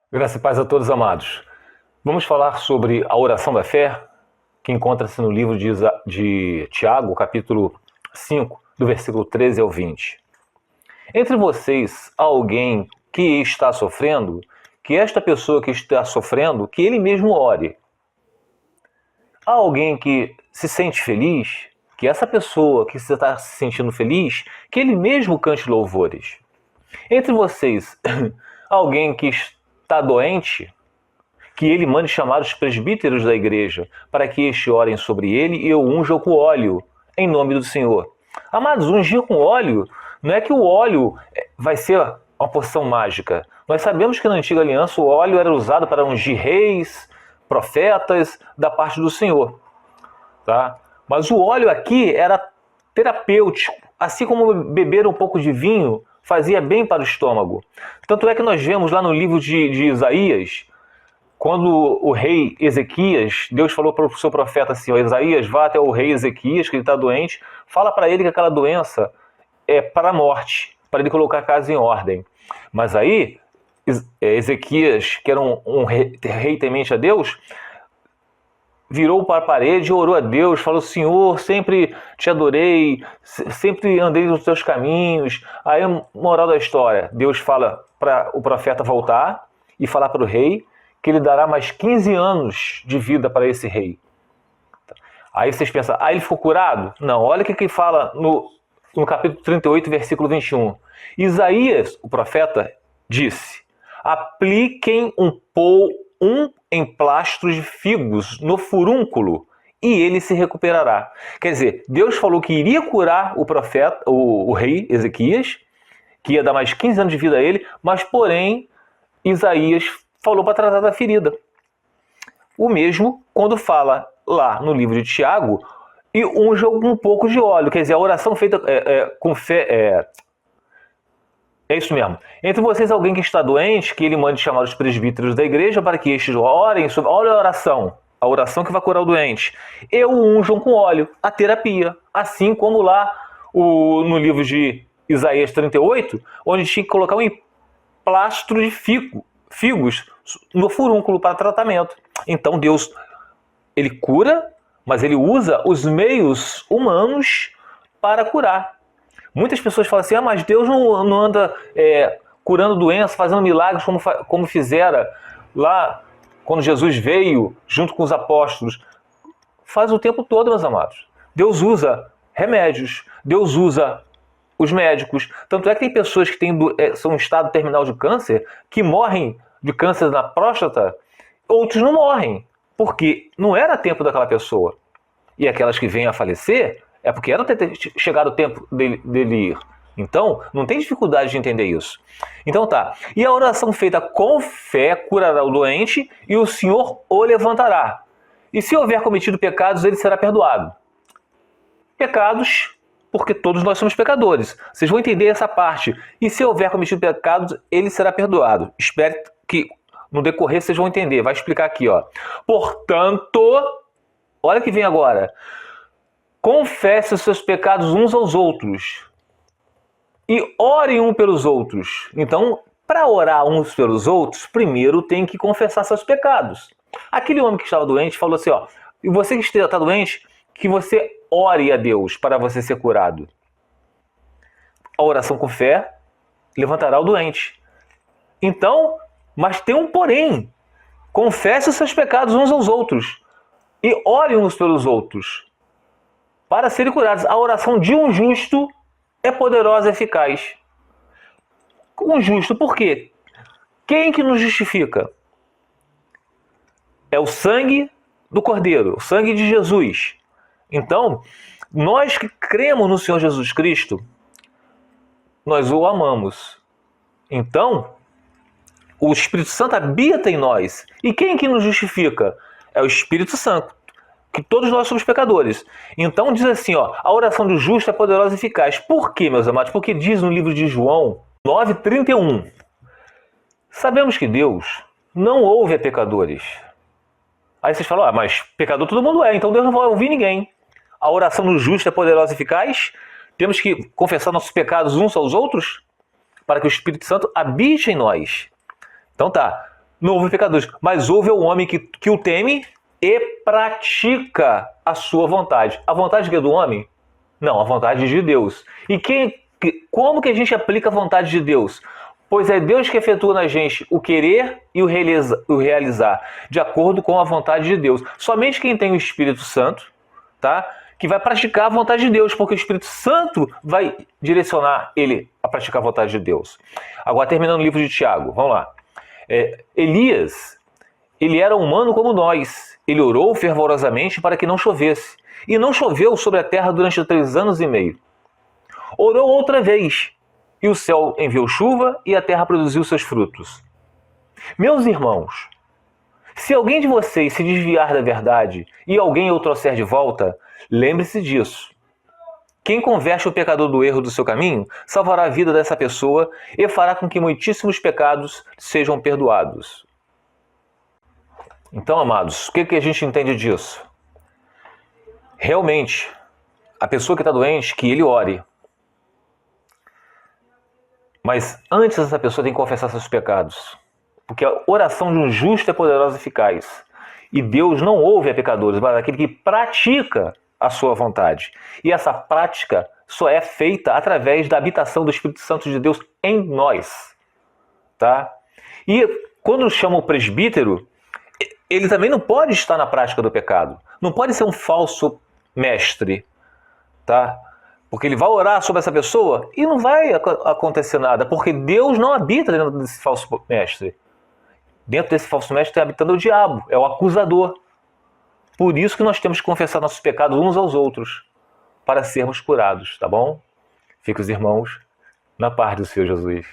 Graça e paz a todos, amados. Vamos falar sobre a oração da fé, que encontra-se no livro de Tiago, capítulo 5, do versículo 13 ao 20. Entre vocês, há alguém que está sofrendo, que esta pessoa que está sofrendo, que ele mesmo ore. Há alguém que se sente feliz, que essa pessoa que está se sentindo feliz, que ele mesmo cante louvores. Entre vocês, há alguém que está doente, que ele mande chamar os presbíteros da igreja, para que estes orem sobre ele e o unjam com óleo, em nome do Senhor. Amados, ungir com óleo, não é que o óleo vai ser uma poção mágica. Nós sabemos que na antiga aliança o óleo era usado para ungir reis, profetas, da parte do Senhor. Tá? Mas o óleo aqui era terapêutico, assim como beber um pouco de vinho fazia bem para o estômago. Tanto é que nós vemos lá no livro de Isaías, quando o rei Ezequias, Deus falou para o seu profeta assim, ó, Isaías, vá até o rei Ezequias, que ele está doente, fala para ele que aquela doença é para a morte, para ele colocar a casa em ordem. Mas aí, Ezequias, que era um rei temente a Deus, virou para a parede e orou a Deus, falou, Senhor, sempre te adorei, sempre andei nos teus caminhos. Aí, moral da história, Deus fala para o profeta voltar e falar para o rei que ele dará mais 15 anos de vida para esse rei. Aí vocês pensam, ele ficou curado? Não, olha o que ele fala no capítulo 38, versículo 21. Isaías, o profeta, disse, apliquem um emplastro de figos no furúnculo e ele se recuperará. Quer dizer, Deus falou que iria curar o profeta, o rei Ezequias, que ia dar mais 15 anos de vida a ele, mas porém Isaías falou para tratar da ferida. O mesmo quando fala lá no livro de Tiago e unja um pouco de óleo, quer dizer, a oração feita com fé é isso mesmo. Entre vocês, alguém que está doente, que ele mande chamar os presbíteros da igreja para que estes orem sobre... Olha a oração que vai curar o doente. E o unjam com óleo, a terapia. Assim como lá no livro de Isaías 38, onde tinha que colocar um emplastro de figos no furúnculo para tratamento. Então Deus, ele cura, mas ele usa os meios humanos para curar. Muitas pessoas falam assim, mas Deus não anda curando doenças, fazendo milagres como fizera lá quando Jesus veio junto com os apóstolos. Faz o tempo todo, meus amados. Deus usa remédios, Deus usa os médicos. Tanto é que tem pessoas que são em estado terminal de câncer, que morrem de câncer na próstata, outros não morrem, porque não era tempo daquela pessoa. E aquelas que vêm a falecer, é porque era ter chegado o tempo dele ir. Então, não tem dificuldade de entender isso. Então tá. E a oração feita com fé curará o doente e o Senhor o levantará. E se houver cometido pecados, ele será perdoado. Pecados, porque todos nós somos pecadores. Vocês vão entender essa parte. E se houver cometido pecados, ele será perdoado. Espero que no decorrer vocês vão entender. Vai explicar aqui, ó. Portanto, olha o que vem agora. Confesse os seus pecados uns aos outros e orem uns pelos outros. Então, para orar uns pelos outros, primeiro tem que confessar seus pecados. Aquele homem que estava doente falou assim, ó, e você que está doente, que você ore a Deus para você ser curado. A oração com fé levantará o doente. Então, mas tem um porém. Confesse os seus pecados uns aos outros e orem uns pelos outros para serem curados. A oração de um justo é poderosa e eficaz. Um justo, por quê? Quem que nos justifica? É o sangue do Cordeiro, o sangue de Jesus. Então, nós que cremos no Senhor Jesus Cristo, nós o amamos. Então, o Espírito Santo habita em nós. E quem que nos justifica? É o Espírito Santo. Que todos nós somos pecadores. Então diz assim, ó, a oração do justo é poderosa e eficaz. Por quê, meus amados? Porque diz no livro de João 9:31. Sabemos que Deus não ouve a pecadores. Aí vocês falam, mas pecador todo mundo é, então Deus não vai ouvir ninguém. A oração do justo é poderosa e eficaz. Temos que confessar nossos pecados uns aos outros para que o Espírito Santo habite em nós. Então tá. Não houve pecadores, mas houve o homem que o teme e pratica a sua vontade. A vontade que é do homem? Não, a vontade de Deus. E como que a gente aplica a vontade de Deus? Pois é Deus que efetua na gente o querer e o realizar, de acordo com a vontade de Deus. Somente quem tem o Espírito Santo, tá, que vai praticar a vontade de Deus, porque o Espírito Santo vai direcionar ele a praticar a vontade de Deus. Agora, terminando o livro de Tiago, vamos lá. Elias, ele era humano como nós. Ele orou fervorosamente para que não chovesse. E não choveu sobre a terra durante 3 anos e meio. Orou outra vez, e o céu enviou chuva e a terra produziu seus frutos. Meus irmãos, se alguém de vocês se desviar da verdade e alguém o trouxer de volta, lembre-se disso. Quem converte o pecador do erro do seu caminho, salvará a vida dessa pessoa e fará com que muitíssimos pecados sejam perdoados. Então, amados, o que a gente entende disso? Realmente, a pessoa que está doente, que ele ore. Mas antes essa pessoa tem que confessar seus pecados. Porque a oração de um justo é poderosa e eficaz. E Deus não ouve a pecadores, mas aquele que pratica a sua vontade. E essa prática só é feita através da habitação do Espírito Santo de Deus em nós. Tá? E quando chama o presbítero, ele também não pode estar na prática do pecado. Não pode ser um falso mestre. Tá? Porque ele vai orar sobre essa pessoa e não vai acontecer nada, porque Deus não habita dentro desse falso mestre. Dentro desse falso mestre está habitando o diabo, é o acusador. Por isso que nós temos que confessar nossos pecados uns aos outros, para sermos curados, tá bom? Fiquem os irmãos na paz do Senhor Jesus.